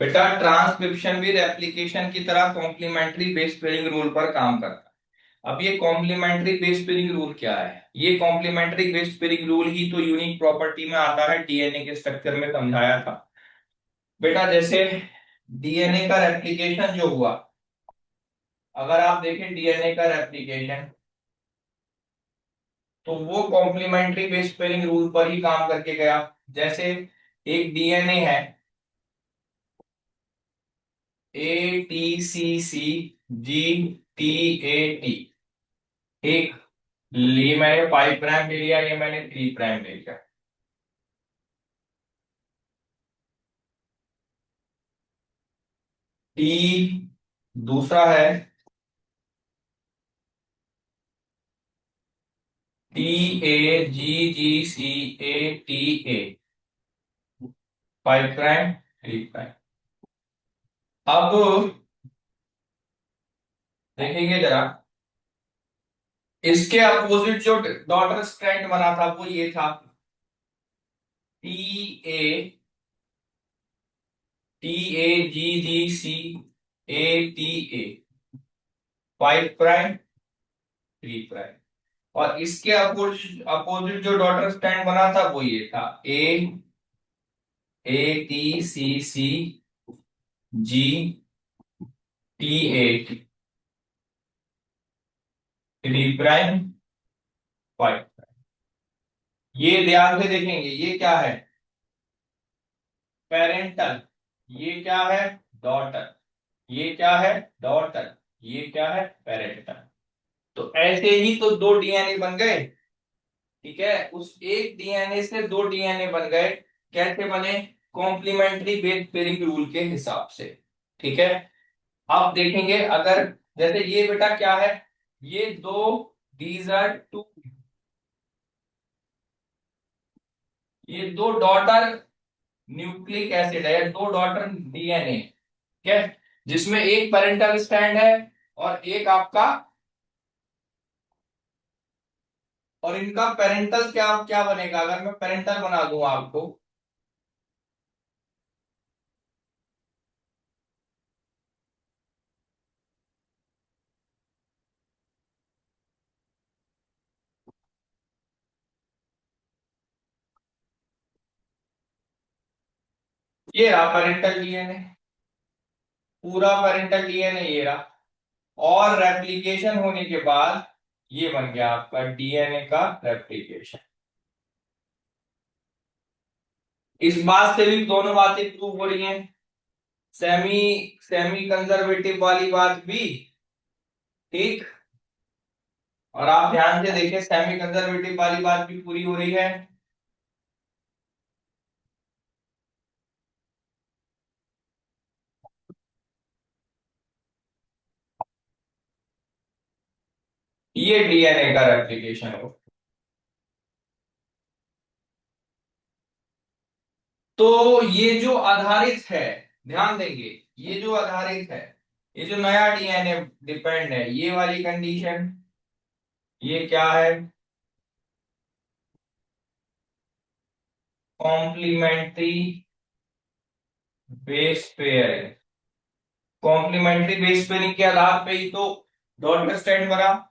बेटा ट्रांसक्रिप्शन भी रेप्लिकेशन की तरह कॉम्प्लीमेंट्री बेस पेयरिंग रूल पर काम करता है। अब ये कॉम्प्लीमेंट्री बेस पेयरिंग रूल क्या है? ये कॉम्प्लीमेंट्री बेस पेयरिंग रूल ही तो यूनिक प्रॉपर्टी में आता है, डीएनए के स्ट्रक्चर में समझाया था। बेटा जैसे डीएनए का रेप्लिकेशन जो हुआ, अगर आप देखें डीएनए का रेप्लिकेशन, तो वो कॉम्प्लीमेंट्री बेस पेयरिंग रूल पर ही काम करके गया। जैसे एक डीएनए है ATCC GTAT, एक, ये मैंने 5 प्राइम ले लिया, ये मैंने 3 प्राइम ले लिया। टी दूसरा है TAGGCATA, 5 प्राइम 3 प्राइम। अब देखेंगे जरा, इसके अपोजिट जो डॉटर स्ट्रैंड बना था वो ये था TAGGCATA, 5 प्राइम 3 प्राइम। और इसके अपोजिट अपोजिट जो डॉटर स्टैंड बना था वो ये था ATCCGTAT, 3 प्राइम 5। ये ध्यान से देखेंगे, ये क्या है? पेरेंटल। ये क्या है? डॉटर। ये क्या है? डॉटर। ये क्या है? पेरेंटल। तो ऐसे ही तो दो डीएनए बन गए। ठीक है, उस एक डीएनए से दो डीएनए बन गए। कैसे बने? कॉम्प्लीमेंट्री बेस पेयरिंग रूल के हिसाब से। ठीक है, अब देखेंगे अगर, जैसे ये बेटा क्या है, ये दो, दीज आर टू, ये दो डॉटर न्यूक्लिक एसिड है, दो डॉटर डीएनए। ठीक है, जिसमें एक पेरेंटल स्ट्रैंड है और एक आपका, और इनका पेरेंटल क्या क्या बनेगा अगर मैं पेरेंटल बना दूं आपको? ये रहा पेरेंटल डीएनए, पूरा पेरेंटल डीएनए ये रहा। और रेप्लिकेशन होने के बाद ये बन गया आपका डीएनए का रेप्लिकेशन। इस बात से भी दोनों बातें प्रूव हो रही हैं, सेमी सेमी कंजर्वेटिव वाली बात भी। ठीक, और आप ध्यान से देखें सेमी कंजर्वेटिव वाली बात भी पूरी हो रही है। ये डीएनए का रेप्लिकेशन हो। तो ये जो आधारित है, ध्यान देंगे, ये जो आधारित है, ये जो नया डीएनए डिपेंड है, ये वाली कंडीशन, ये क्या है? Complementary base pairing. Complementary base pairing के आधार पे ही तो डॉटर स्टैंड बना।